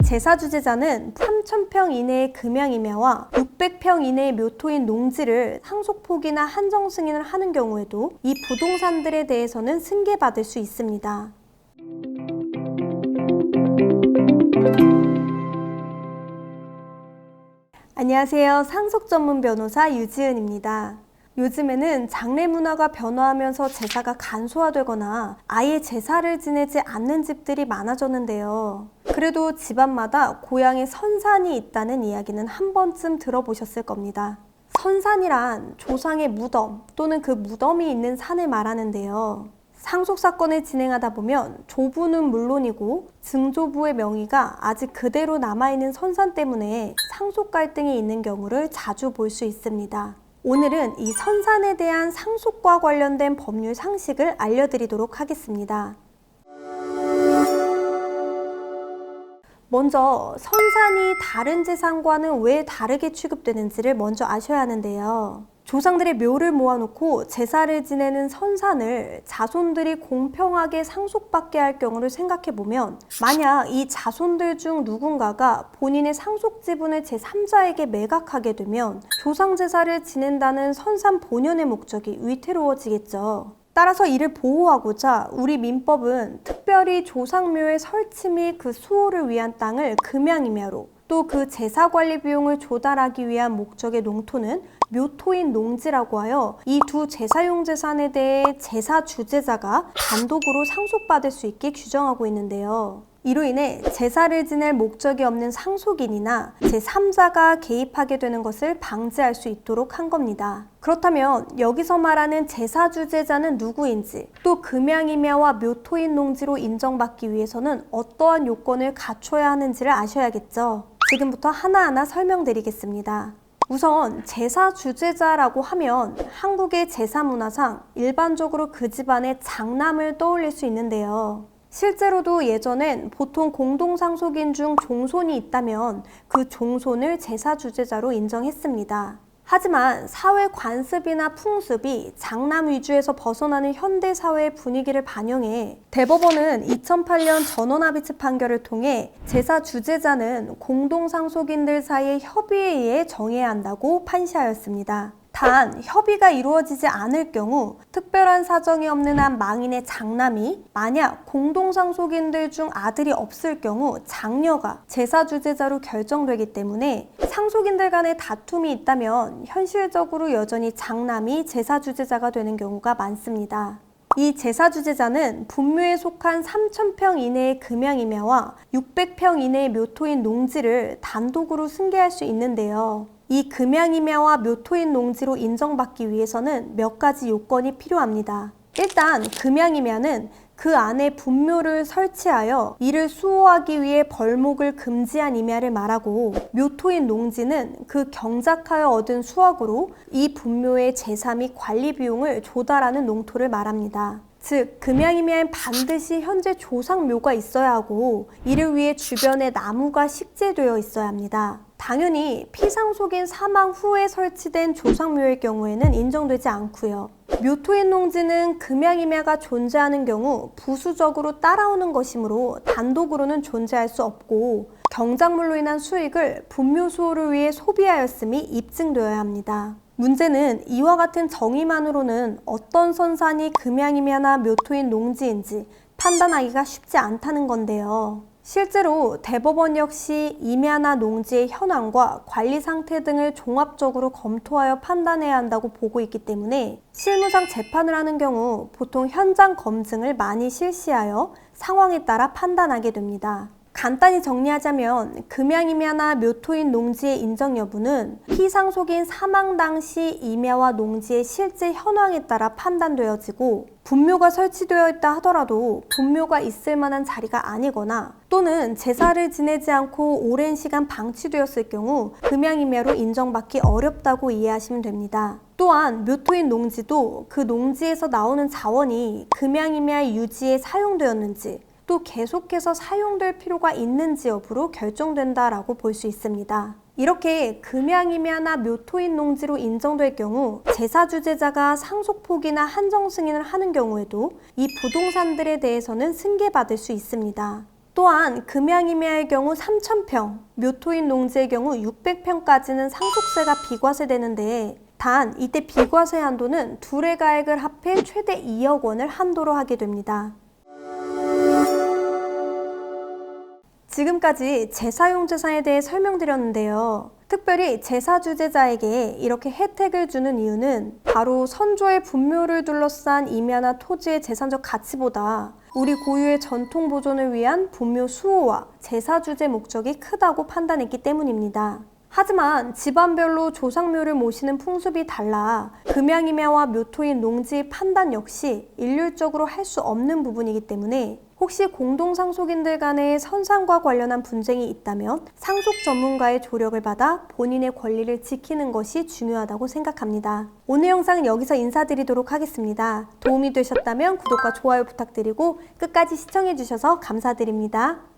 제사 주재자는 3,000평 이내의 금양임야와 600평 이내의 묘토인 농지를 상속포기나 한정 승인을 하는 경우에도 이 부동산들에 대해서는 승계받을 수 있습니다. 안녕하세요. 상속 전문 변호사 유지은입니다. 요즘에는 장례 문화가 변화하면서 제사가 간소화되거나 아예 제사를 지내지 않는 집들이 많아졌는데요. 그래도 집안마다 고향의 선산이 있다는 이야기는 한 번쯤 들어보셨을 겁니다. 선산이란 조상의 무덤 또는 그 무덤이 있는 산을 말하는데요. 상속사건을 진행하다 보면 조부는 물론이고 증조부의 명의가 아직 그대로 남아있는 선산 때문에 상속 갈등이 있는 경우를 자주 볼 수 있습니다. 오늘은 이 선산에 대한 상속과 관련된 법률 상식을 알려드리도록 하겠습니다. 먼저 선산이 다른 재산과는 왜 다르게 취급되는지를 먼저 아셔야 하는데요. 조상들의 묘를 모아놓고 제사를 지내는 선산을 자손들이 공평하게 상속받게 할 경우를 생각해보면, 만약 이 자손들 중 누군가가 본인의 상속 지분을 제3자에게 매각하게 되면 조상 제사를 지낸다는 선산 본연의 목적이 위태로워지겠죠. 따라서 이를 보호하고자 우리 민법은 특별히 조상묘의 설치 및 그 수호를 위한 땅을 금양임야로, 또 그 제사 관리 비용을 조달하기 위한 목적의 농토는 묘토인 농지라고 하여 이 두 제사용 재산에 대해 제사 주재자가 단독으로 상속받을 수 있게 규정하고 있는데요. 이로 인해 제사를 지낼 목적이 없는 상속인이나 제3자가 개입하게 되는 것을 방지할 수 있도록 한 겁니다. 그렇다면 여기서 말하는 제사 주재자는 누구인지, 또 금양임야와 묘토인 농지로 인정받기 위해서는 어떠한 요건을 갖춰야 하는지를 아셔야겠죠. 지금부터 하나하나 설명드리겠습니다. 우선 제사 주재자라고 하면 한국의 제사 문화상 일반적으로 그 집안의 장남을 떠올릴 수 있는데요. 실제로도 예전엔 보통 공동상속인 중 종손이 있다면 그 종손을 제사 주재자로 인정했습니다. 하지만 사회 관습이나 풍습이 장남 위주에서 벗어나는 현대 사회의 분위기를 반영해 대법원은 2008년 전원합의체 판결을 통해 제사 주재자는 공동상속인들 사이의 협의에 의해 정해야 한다고 판시하였습니다. 단, 협의가 이루어지지 않을 경우 특별한 사정이 없는 한 망인의 장남이 만약 공동상속인들 중 아들이 없을 경우 장녀가 제사 주재자로 결정되기 때문에 상속인들 간의 다툼이 있다면 현실적으로 여전히 장남이 제사 주재자가 되는 경우가 많습니다. 이 제사 주재자는 분묘에 속한 3,000평 이내의 금양임야와 600평 이내의 묘토인 농지를 단독으로 승계할 수 있는데요. 이 금양임야와 묘토인 농지로 인정받기 위해서는 몇 가지 요건이 필요합니다. 일단 금양임야는 그 안에 분묘를 설치하여 이를 수호하기 위해 벌목을 금지한 임야를 말하고, 묘토인 농지는 그 경작하여 얻은 수확으로 이 분묘의 제사 및 관리 비용을 조달하는 농토를 말합니다. 즉, 금양임야엔 반드시 현재 조상묘가 있어야 하고 이를 위해 주변에 나무가 식재되어 있어야 합니다. 당연히 피상속인 사망 후에 설치된 조상묘의 경우에는 인정되지 않고요. 묘토인 농지는 금양임야가 존재하는 경우 부수적으로 따라오는 것이므로 단독으로는 존재할 수 없고, 경작물로 인한 수익을 분묘 수호를 위해 소비하였음이 입증되어야 합니다. 문제는 이와 같은 정의만으로는 어떤 선산이 금양임야나 묘토인 농지인지 판단하기가 쉽지 않다는 건데요. 실제로 대법원 역시 임야나 농지의 현황과 관리 상태 등을 종합적으로 검토하여 판단해야 한다고 보고 있기 때문에 실무상 재판을 하는 경우 보통 현장 검증을 많이 실시하여 상황에 따라 판단하게 됩니다. 간단히 정리하자면 금양임야나 묘토인 농지의 인정 여부는 피상속인 사망 당시 임야와 농지의 실제 현황에 따라 판단되어지고, 분묘가 설치되어 있다 하더라도 분묘가 있을 만한 자리가 아니거나 또는 제사를 지내지 않고 오랜 시간 방치되었을 경우 금양임야로 인정받기 어렵다고 이해하시면 됩니다. 또한 묘토인 농지도 그 농지에서 나오는 자원이 금양임야 유지에 사용되었는지, 또 계속해서 사용될 필요가 있는지 여부로 결정된다라고 볼 수 있습니다. 이렇게 금양임야나 묘토인 농지로 인정될 경우 제사 주재자가 상속 포기나 한정 승인을 하는 경우에도 이 부동산들에 대해서는 승계받을 수 있습니다. 또한 금양임야의 경우 3,000평, 묘토인 농지의 경우 600평까지는 상속세가 비과세되는데 단 이때 비과세 한도는 둘의 가액을 합해 최대 2억 원을 한도로 하게 됩니다. 지금까지 제사용재산에 대해 설명드렸는데요. 특별히 제사주재자에게 이렇게 혜택을 주는 이유는 바로 선조의 분묘를 둘러싼 임야나 토지의 재산적 가치보다 우리 고유의 전통 보존을 위한 분묘 수호와 제사주재 목적이 크다고 판단했기 때문입니다. 하지만 집안별로 조상묘를 모시는 풍습이 달라 금양임야와 묘토인 농지의 판단 역시 일률적으로 할 수 없는 부분이기 때문에 혹시 공동상속인들 간의 선상과 관련한 분쟁이 있다면 상속 전문가의 조력을 받아 본인의 권리를 지키는 것이 중요하다고 생각합니다. 오늘 영상은 여기서 인사드리도록 하겠습니다. 도움이 되셨다면 구독과 좋아요 부탁드리고 끝까지 시청해주셔서 감사드립니다.